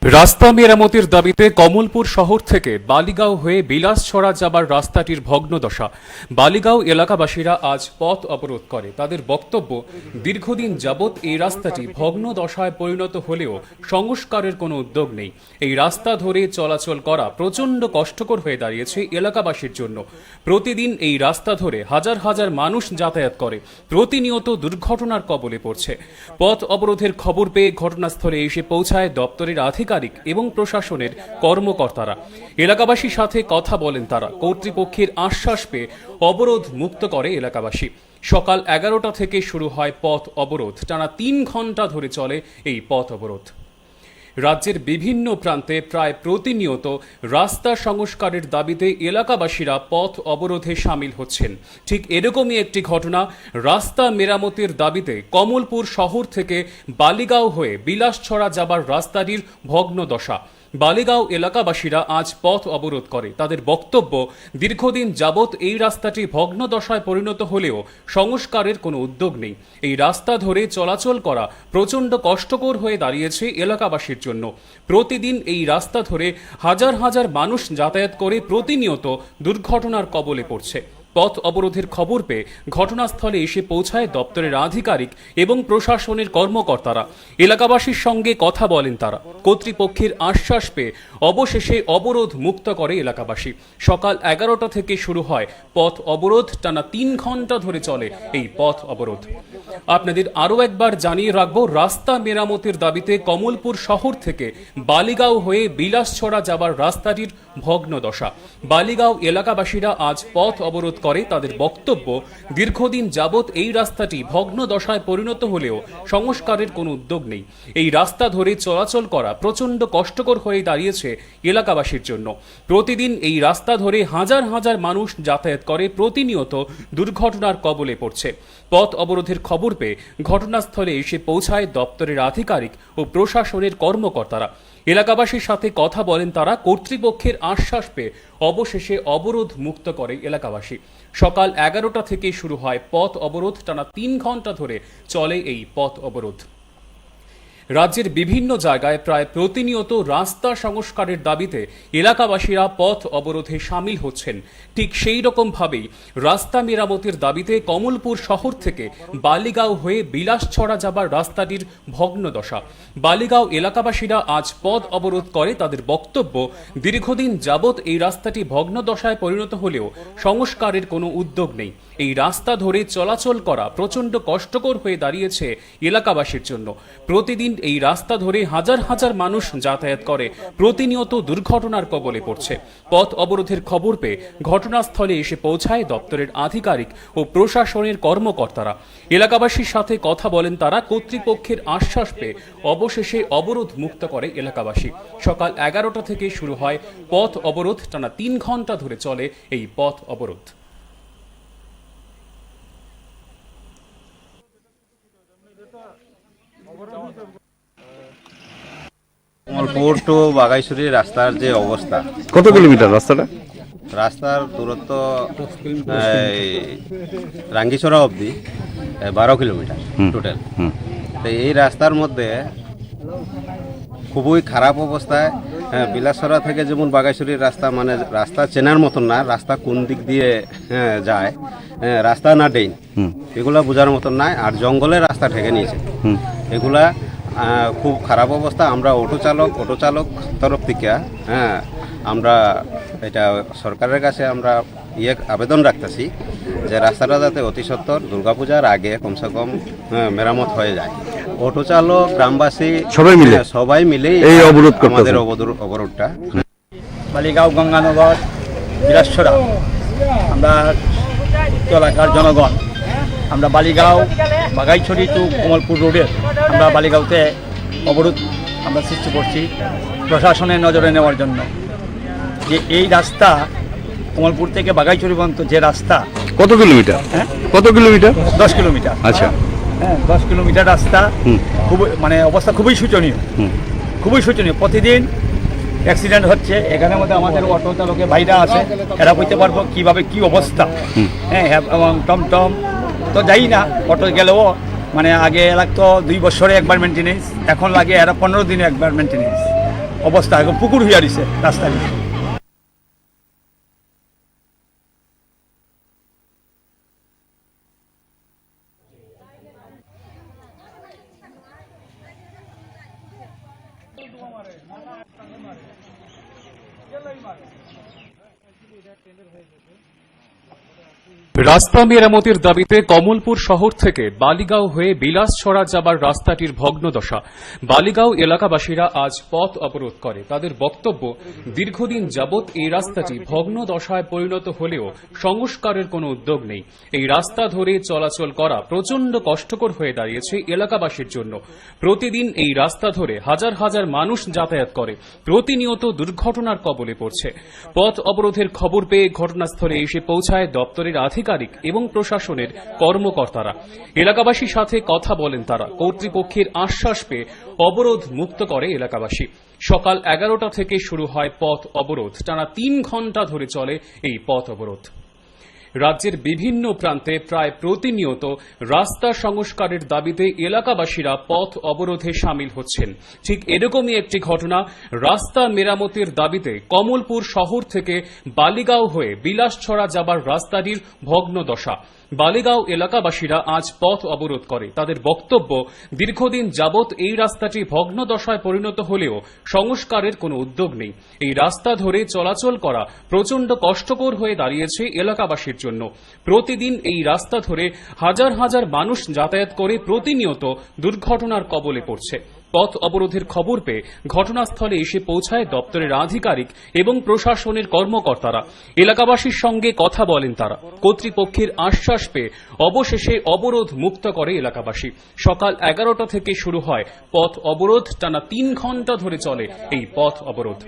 রাস্তা মেরামতির দাবিতে কমলপুর শহর থেকে বালিগাঁও হয়ে বিলাসছড়া যাবার রাস্তাটির ভগ্নদশা। বালিগাঁও এলাকাবাসীরা আজ পথ অবরোধ করে। তাদের বক্তব্য, দীর্ঘদিন যাবৎ এই রাস্তাটি ভগ্নদশায় পরিণত হলেও সংস্কারের কোনো উদ্যোগ নেই। এই রাস্তা ধরে চলাচল করা প্রচণ্ড কষ্টকর হয়ে দাঁড়িয়েছে এলাকাবাসীর জন্য। প্রতিদিন এই রাস্তা ধরে হাজার হাজার মানুষ যাতায়াত করে, প্রতিনিয়ত দুর্ঘটনার কবলে পড়ছে। পথ অবরোধের খবর পেয়ে ঘটনাস্থলে এসে পৌঁছায় দপ্তরের আধিকারিক এবং প্রশাসনের কর্মকর্তারা। এলাকাবাসীর সাথে কথা বলেন তারা। কর্তৃপক্ষের আশ্বাস পেয়ে অবরোধ মুক্ত করে এলাকাবাসী। সকাল 11টা থেকে শুরু হয় পথ অবরোধ। টানা 3 ঘন্টা ধরে চলে এই পথ অবরোধ। রাজ্যের বিভিন্ন প্রান্তে প্রায় প্রতিনিয়ত রাস্তা সংস্কারের দাবিতে এলাকাবাসীরা পথ অবরোধে সামিল হচ্ছেন। ঠিক এরকমই একটি ঘটনা, রাস্তা মেরামতির দাবিতে কমলপুর শহর থেকে বালিগাঁও হয়ে বিলাসছড়া যাবার রাস্তাটির ভগ্নদশা। বালিগাঁও এলাকাবাসীরা আজ পথ অবরোধ করে। তাদের বক্তব্য, দীর্ঘদিন যাবৎ এই রাস্তাটি ভগ্নদশায় পরিণত হলেও সংস্কারের কোনো উদ্যোগ নেই। এই রাস্তা ধরে চলাচল করা প্রচণ্ড কষ্টকর হয়ে দাঁড়িয়েছে এলাকাবাসীর জন্য। প্রতিদিন এই রাস্তা ধরে হাজার হাজার মানুষ যাতায়াত করে প্রতিনিয়ত দুর্ঘটনার কবলে পড়ছে। পথ অবরোধের খবর পেয়ে ঘটনাস্থলে এসে পৌঁছায় দপ্তরের আধিকারিক এবং প্রশাসনের কর্মকর্তারা। এলাকাবাসীর সঙ্গে কথা বলেন তারা। কর্তৃপক্ষের আশ্বাস পেয়ে অবশেষে অবরোধ মুক্ত করে এলাকাবাসী। সকাল 11টা থেকে শুরু হয় পথ অবরোধ। টানা 3 ঘন্টা ধরে চলে এই পথ অবরোধ। আপনাদের আরও একবার জানিয়ে রাখবো, রাস্তা মেরামতের দাবিতে কমলপুর শহর থেকে বালিগাঁও হয়ে বিলাসছড়া যাবার রাস্তাটির ভগ্নদশা। বালিগাঁও এলাকাবাসীরা আজ পথ অবরোধ করে। তাদের বক্তব্য, দীর্ঘদিন যাবৎ এই রাস্তাটি ভগ্নদশায় পরিণত হলেও সংস্কারের কোনো উদ্যোগ নেই। এই রাস্তা ধরে চলাচল করা প্রচণ্ড কষ্টকর হয়ে দাঁড়িয়েছে এলাকাবাসীর জন্য। প্রতিদিন এই রাস্তা ধরে হাজার হাজার মানুষ যাতায়াত করে, প্রতিনিয়ত দুর্ঘটনার কবলে পড়ছে। পথ অবরোধের খবর পেয়ে ঘটনাস্থলে এসে পৌঁছায় দপ্তরের আধিকারিক ও প্রশাসনের কর্মকর্তারা। এলাকাবাসীর সাথে কথা বলেন তারা। কর্তৃপক্ষের আশ্বাস পেয়ে অবশেষে অবরোধ মুক্ত করে এলাকাবাসী। সকাল 11টা থেকে শুরু হয় পথ অবরোধ। টানা 3 ঘন্টা ধরে চলে এই পথ অবরোধ। রাজ্যের বিভিন্ন জায়গায় প্রায় প্রতিনিয়ত রাস্তা সংস্কারের দাবিতে এলাকাবাসীরা পথ অবরোধে সামিল হচ্ছেন। ঠিক সেই রকমভাবেই রাস্তা মেরামতির দাবিতে কমলপুর শহর থেকে বালিগাঁও হয়ে বিলাসছড়া যাবার রাস্তাটির ভগ্নদশা। বালিগাঁও এলাকাবাসীরা আজ পথ অবরোধ করে। তাদের বক্তব্য, দীর্ঘদিন যাবৎ এই রাস্তাটি ভগ্নদশায় পরিণত হলেও সংস্কারের কোনো উদ্যোগ নেই। এই রাস্তা ধরে চলাচল করা প্রচণ্ড কষ্টকর হয়ে দাঁড়িয়েছে এলাকাবাসীর জন্য। প্রতিদিন এই রাস্তা ধরে হাজার হাজার মানুষ যাতায়াত করে, প্রতিনিয়ত দুর্ঘটনার কবলে পড়ছে। পথ অবরোধের খবর পেয়ে ঘটনাস্থলে এসে পৌঁছায় দপ্তরের আধিকারিক ও প্রশাসনের কর্মকর্তারা। এলাকাবাসীর সাথে কথা বলেন তারা। কর্তৃপক্ষের আশ্বাস পেয়ে অবশেষে অবরোধ মুক্ত করে এলাকাবাসী। সকাল 11টা থেকে শুরু হয় পথ অবরোধ। টানা 3 ঘন্টা ধরে চলে এই পথ অবরোধ। কমলপুর টু বাগাইছড়ি রাস্তার যে অবস্থা, কত কিলোমিটার রাস্তাটা? রাস্তার দূরত্ব রাঙ্গিছড়া অবধি 12 কিলোমিটার টোটাল। তো এই রাস্তার মধ্যে খুবই খারাপ অবস্থায়। বিলাসছড়া থেকে যেমন বাগাইছড়ির রাস্তা, মানে রাস্তা চেনার মতন না, রাস্তা কোন দিক দিয়ে যায়, রাস্তা না ডেইন, এগুলা বোঝার মতন নাই। আর জঙ্গলের রাস্তা ঠেকে নিয়েছে, এগুলা খুব খারাপ অবস্থা। আমরা অটো চালক তরফ থেকে আমরা এটা সরকারের কাছে আমরা আবেদন রাখতেছি যে রাস্তাটা যাতে অতি সত্বর দুর্গাপূজার আগে কমসে কম মেরামত হয়ে যায়। অটো চালক, গ্রামবাসী সবাই মিলে এই অবরোধ, আমাদের অবরোধটা। বালিগাঁও, গঙ্গানগর, বিলাসছড়া, আমরা এলাকার জনগণ, আমরা বালিগাঁও বাগাইছড়ি টু কমলপুর রোডের আমরা বালিগাঁওতে অবরোধ আমরা সৃষ্টি করছি প্রশাসনের নজরে নেওয়ার জন্য। যে এই রাস্তা কমলপুর থেকে বাগাইছড়ি পর্যন্ত যে রাস্তা, কত কিলোমিটার? কত কিলোমিটার? 10 কিলোমিটার। আচ্ছা, 10 কিলোমিটার রাস্তা। খুবই মানে অবস্থা খুবই শোচনীয়, খুবই শোচনীয়। প্রতিদিন অ্যাক্সিডেন্ট হচ্ছে, এখানের মধ্যে আমাদের অটো চালকের ভাইরা আছে, এরা বলতে পারবো কিভাবে কি অবস্থা। হ্যাঁ, এবং টমটম তো যাই না, অটো গেলেও মানে আগে লাগতো 2 বছরে একবার মেনটেনেন্স, এখন লাগে এরা 15 দিনে একবার মেনটেনেন্স। অবস্থা এখন পুকুর হইয়া দিছে রাস্তায়। রাস্তা মেরামতের দাবিতে কমলপুর শহর থেকে বালিগাঁও হয়ে বিলাসছড়া যাবার রাস্তাটির ভগ্নদশা। বালিগাঁও এলাকাবাসীরা আজ পথ অবরোধ করে। তাদের বক্তব্য, দীর্ঘদিন যাবৎ এই রাস্তাটি ভগ্ন দশায় পরিণত হলেও সংস্কারের কোনো উদ্যোগ নেই। এই রাস্তা ধরে চলাচল করা প্রচণ্ড কষ্টকর হয়ে দাঁড়িয়েছে এলাকাবাসীর জন্য। প্রতিদিন এই রাস্তা ধরে হাজার হাজার মানুষ যাতায়াত করে, প্রতিনিয়ত দুর্ঘটনার কবলে পড়ছে। পথ অবরোধের খবর পেয়ে ঘটনাস্থলে এসে পৌঁছায় দপ্তরের আধিকারিক এবং প্রশাসনের কর্মকর্তারা। এলাকাবাসীর সাথে কথা বলেন তারা। কর্তৃপক্ষের আশ্বাস পেয়ে অবরোধ মুক্ত করে এলাকাবাসী। সকাল 11টা থেকে শুরু হয় পথ অবরোধ। টানা 3 ঘণ্টা ধরে চলে এই পথ অবরোধ। রাজ্যের বিভিন্ন প্রান্তে প্রায় প্রতিনিয়ত রাস্তা সংস্কারের দাবিতে এলাকাবাসীরা পথ অবরোধে সামিল হচ্ছেন। ঠিক এরকমই একটি ঘটনা, রাস্তা মেরামতের দাবিতে কমলপুর শহর থেকে বালিগাঁও হয়ে বিলাসছড়া যাবার রাস্তাটির ভগ্নদশা। বালিগাঁও এলাকাবাসীরা আজ পথ অবরোধ করে। তাদের বক্তব্য, দীর্ঘদিন যাবৎ এই রাস্তাটি ভগ্নদশায় পরিণত হলেও সংস্কারের কোনো উদ্যোগ নেই। এই রাস্তা ধরে চলাচল করা প্রচণ্ড কষ্টকর হয়ে দাঁড়িয়েছে এলাকাবাসীর জন্য। প্রতিদিন এই রাস্তা ধরে হাজার হাজার মানুষ যাতায়াত করে প্রতিনিয়ত দুর্ঘটনার কবলে পড়ছে। পথ অবরোধের খবর পেয়ে ঘটনাস্থলে এসে পৌঁছায় দপ্তরের আধিকারিক এবং প্রশাসনের কর্মকর্তারা। এলাকাবাসীর সঙ্গে কথা বলেন তারা। কর্তৃপক্ষের আশ্বাস পেয়ে অবশেষে অবরোধ মুক্ত করে এলাকাবাসী। সকাল 11টা থেকে শুরু হয় পথ অবরোধ। টানা 3 ঘণ্টা ধরে চলে এই পথ অবরোধ।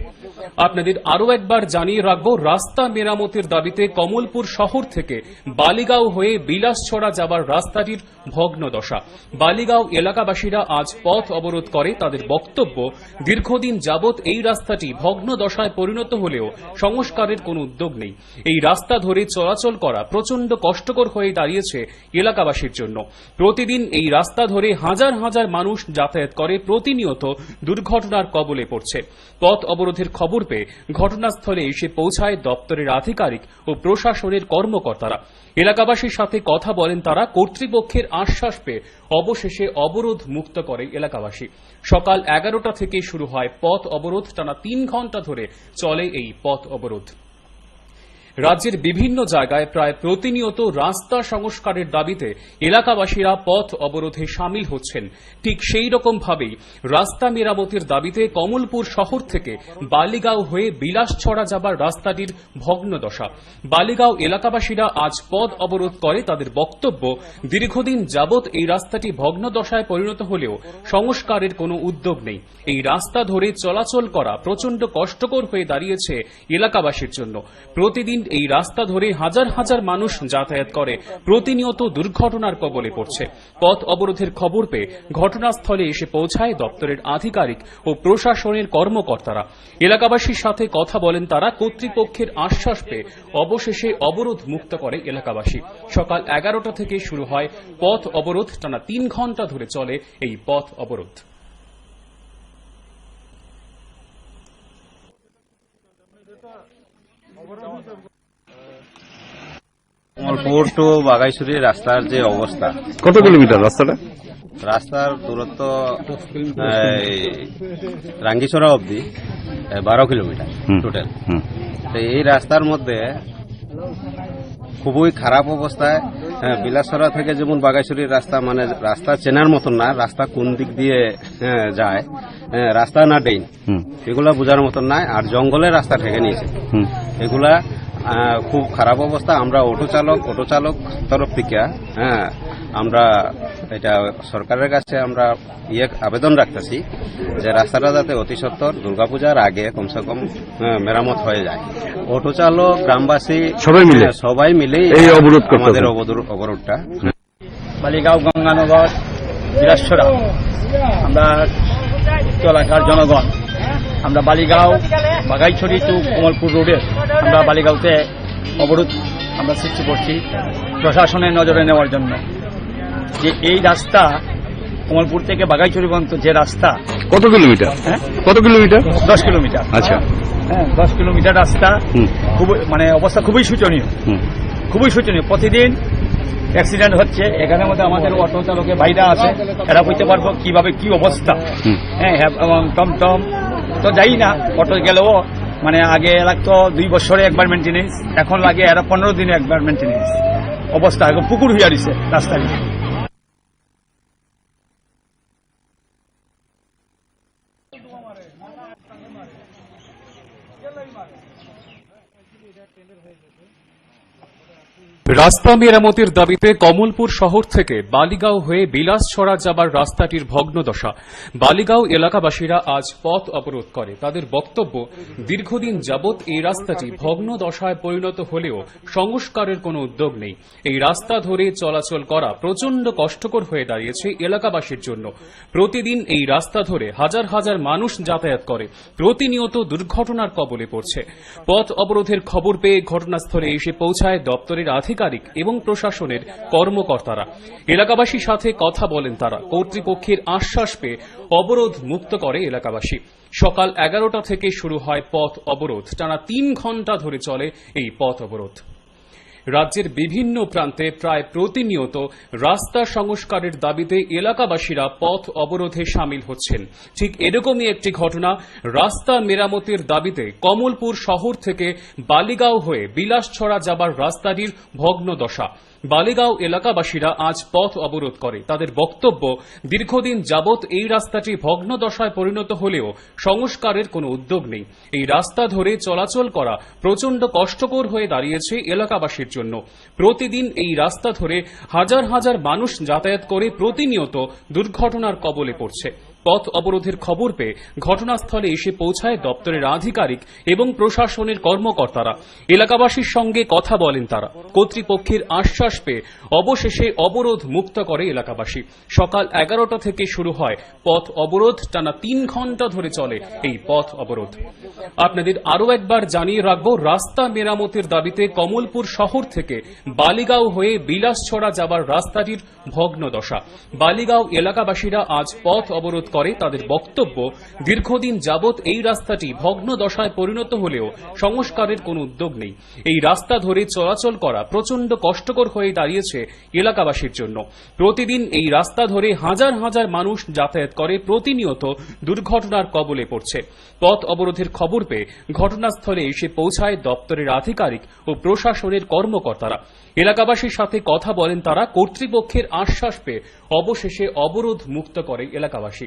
আপনাদের আরও একবার জানিয়ে রাখব, রাস্তা মেরামতের দাবিতে কমলপুর শহর থেকে বালিগাঁও হয়ে বিলাসছড়া যাবার রাস্তাটির ভগ্নদশা। বালিগাঁও এলাকাবাসীরা আজ পথ অবরোধ করে। তাদের বক্তব্য, দীর্ঘদিন যাবৎ এই রাস্তাটি ভগ্ন দশায় পরিণত হলেও সংস্কারের কোনো উদ্যোগ নেই। এই রাস্তা ধরে চলাচল করা প্রচণ্ড কষ্টকর হয়ে দাঁড়িয়েছে এলাকাবাসীর জন্য। প্রতিদিন এই রাস্তা ধরে হাজার হাজার মানুষ যাতায়াত করে, প্রতিনিয়ত দুর্ঘটনার কবলে পড়ছে। পথ অবরোধের খবর পেয়ে ঘটনাস্থলে এসে পৌঁছায় দপ্তরের আধিকারিক ও প্রশাসনের কর্মকর্তারা। এলাকাবাসীর সাথে কথা বলেন তারা। কর্তৃপক্ষের আশ্বাস পেয়ে অবশেষে অবরোধ মুক্ত করে এলাকাবাসী। সকাল 11টা থেকে শুরু হয় পথ অবরোধ। টানা 3 ঘণ্টা ধরে চলে এই পথ অবরোধ। রাজ্যের বিভিন্ন জায়গায় প্রায় প্রতিনিয়ত রাস্তা সংস্কারের দাবিতে এলাকাবাসীরা পথ অবরোধে সামিল হচ্ছেন। ঠিক সেই রকম ভাবেই রাস্তা মেরামতের দাবিতে কমলপুর শহর থেকে বালিগাঁও হয়ে বিলাসছড়া যাবার রাস্তাটির ভগ্নদশা। বালিগাঁও এলাকাবাসীরা আজ পথ অবরোধ করে। তাদের বক্তব্য, দীর্ঘদিন যাবৎ এই রাস্তাটি ভগ্নদশায় পরিণত হলেও সংস্কারের কোনো উদ্যোগ নেই। এই রাস্তা ধরে চলাচল করা প্রচণ্ড কষ্টকর হয়ে দাঁড়িয়েছে এলাকাবাসীর জন্য। প্রতিদিন এই রাস্তা ধরে হাজার হাজার মানুষ যাতায়াত করে, প্রতিনিয়ত দুর্ঘটনার কবলে পড়ছে। পথ অবরোধের খবর পেয়ে ঘটনাস্থলে এসে পৌঁছায় দপ্তরের আধিকারিক ও প্রশাসনের কর্মকর্তারা। এলাকাবাসীর সাথে কথা বলেন তারা। কর্তৃপক্ষের আশ্বাস পেয়ে অবশেষে অবরোধ মুক্ত করে এলাকাবাসী। সকাল 11টা থেকে শুরু হয় পথ অবরোধ। টানা 3 ঘণ্টা ধরে চলে এই পথ অবরোধ। কমলপুর টু বাগাইছড়ি রাস্তার যে অবস্থা, কত কিলোমিটার রাস্তাটা? রাস্তার দূরত্ব রাঙ্গিছড়া অবধি 12 কিলোমিটার টোটাল। তো এই রাস্তার মধ্যে খুবই খারাপ অবস্থায়। বিলাসছড়া থেকে যেমন বাগাইছড়ির রাস্তা, মানে রাস্তা চেনার মতন না, রাস্তা কোন দিক দিয়ে যায়, রাস্তা না ডেইন, এগুলা বোঝার মতন নাই। আর জঙ্গলের রাস্তা ঠেকে নিয়েছে, এগুলা খুব খারাপ অবস্থা। আমরা অটো চালক তরফ থেকে আমরা এটা সরকারের কাছে আমরা আবেদন রাখতেছি যে রাস্তাটা যাতে অতি সত্বর দুর্গাপূজার আগে কমসে কম মেরামত হয়ে যায়। অটো চালক, গ্রামবাসী সবাই মিলে এই অবরোধ, আমাদের অবরোধটা। বালিগাঁও, গঙ্গানগর, বিলাসছড়া, আমরা এলাকার জনগণ আমরা বালিগাঁও বাগাইছড়ি টু কমলপুর রোডে আমরা বালিগাঁওতে অবরোধ আমরা সৃষ্টি করছি প্রশাসনের নজরে নেওয়ার জন্য, যে এই রাস্তা কমলপুর থেকে বাগাইছড়ি পর্যন্ত যে রাস্তা কত কিলোমিটার? হ্যাঁ কত কিলোমিটার? 10 কিলোমিটার। আচ্ছা। হ্যাঁ 10 কিলোমিটার রাস্তা, হুম। খুব মানে অবস্থা খুবই শোচনীয়, হুম। খুবই শোচনীয়। প্রতিদিন অ্যাক্সিডেন্ট হচ্ছে। এখানের মধ্যে আমাদের অটো চালকের ভাইরা আছে, এরা বুঝতে পারবো কিভাবে কি অবস্থা। হুম। হ্যাঁ এবং টমটম তো যাই না, অটো গেলেও মানে আগে লাগতো 2 বছরে একবার মেনটেনেন্স, এখন লাগে এরা 15 দিনে একবার মেনটেনেন্স। অবস্থা এখন পুকুর হইয়া দিছে রাস্তায়। রাস্তা মেরামতের দাবিতে কমলপুর শহর থেকে বালিগাঁও হয়ে বিলাসছড়া যাবার রাস্তাটির ভগ্নদশা। বালিগাঁও এলাকাবাসীরা আজ পথ অবরোধ করে। তাদের বক্তব্য, দীর্ঘদিন যাবৎ এই রাস্তাটি ভগ্ন দশায় পরিণত হলেও সংস্কারের কোনো উদ্যোগ নেই। এই রাস্তা ধরে চলাচল করা প্রচণ্ড কষ্টকর হয়ে দাঁড়িয়েছে এলাকাবাসীর জন্য। প্রতিদিন এই রাস্তা ধরে হাজার হাজার মানুষ যাতায়াত করে, প্রতিনিয়ত দুর্ঘটনার কবলে পড়ছে। পথ অবরোধের খবর পেয়ে ঘটনাস্থলে এসে পৌঁছায় দপ্তরের আধিকারিক এবং প্রশাসনের কর্মকর্তারা। এলাকাবাসীর সাথে কথা বলেন তারা। কর্তৃপক্ষের আশ্বাস পেয়ে অবরোধ মুক্ত করে এলাকাবাসী। সকাল 11টা থেকে শুরু হয় পথ অবরোধ। টানা 3 ঘণ্টা ধরে চলে এই পথ অবরোধ। রাজ্যের বিভিন্ন প্রান্তে প্রায় প্রতিনিয়ত রাস্তা সংস্কারের দাবিতে এলাকাবাসীরা পথ অবরোধে সামিল হচ্ছেন। ঠিক এরকমই একটি ঘটনা রাস্তা মেরামতের দাবিতে কমলপুর শহর থেকে বালিগাঁও হয়ে বিলাসছড়া যাবার রাস্তাটির ভগ্নদশা। বালিগাঁও এলাকাবাসীরা আজ পথ অবরোধ করে। তাদের বক্তব্য, দীর্ঘদিন যাবৎ এই রাস্তাটি ভগ্নদশায় পরিণত হলেও সংস্কারের কোনো উদ্যোগ নেই। এই রাস্তা ধরে চলাচল করা প্রচণ্ড কষ্টকর হয়ে দাঁড়িয়েছে এলাকাবাসীর জন্য। প্রতিদিন এই রাস্তা ধরে হাজার হাজার মানুষ যাতায়াত করে প্রতিনিয়ত দুর্ঘটনার কবলে পড়ছে। পথ অবরোধের খবর পেয়ে ঘটনাস্থলে এসে পৌঁছায় দপ্তরের আধিকারিক এবং প্রশাসনের কর্মকর্তারা। এলাকাবাসীর সঙ্গে কথা বলেন তারা। কর্তৃপক্ষের আশ্বাস পেয়ে অবশেষে অবরোধ মুক্ত করে এলাকাবাসী। সকাল 11টা থেকে শুরু হয় পথ অবরোধ। টানা 3 ঘণ্টা ধরে চলে এই পথ অবরোধ। আপনাদের আরও একবার জানিয়ে রাখব, রাস্তা মেরামতের দাবিতে কমলপুর শহর থেকে বালিগাঁও হয়ে বিলাসছড়া যাবার রাস্তাটির ভগ্নদশা। বালিগাঁও এলাকাবাসীরা আজ পথ অবরোধ করে। তাদের বক্তব্য, দীর্ঘদিন যাবৎ এই রাস্তাটি ভগ্ন দশায় পরিণত হলেও সংস্কারের কোনো উদ্যোগ নেই। এই রাস্তা ধরে চলাচল করা প্রচণ্ড কষ্টকর হয়ে দাঁড়িয়েছে এলাকাবাসীর জন্য। প্রতিদিন এই রাস্তা ধরে হাজার হাজার মানুষ যাতায়াত করে, প্রতিনিয়ত দুর্ঘটনার কবলে পড়ছে। পথ অবরোধের খবর পেয়ে ঘটনাস্থলে এসে পৌঁছায় দপ্তরের আধিকারিক ও প্রশাসনের কর্মকর্তারা। এলাকাবাসীর সাথে কথা বলেন তারা। কর্তৃপক্ষের আশ্বাস পেয়ে অবশেষে অবরোধ মুক্ত করে এলাকাবাসী।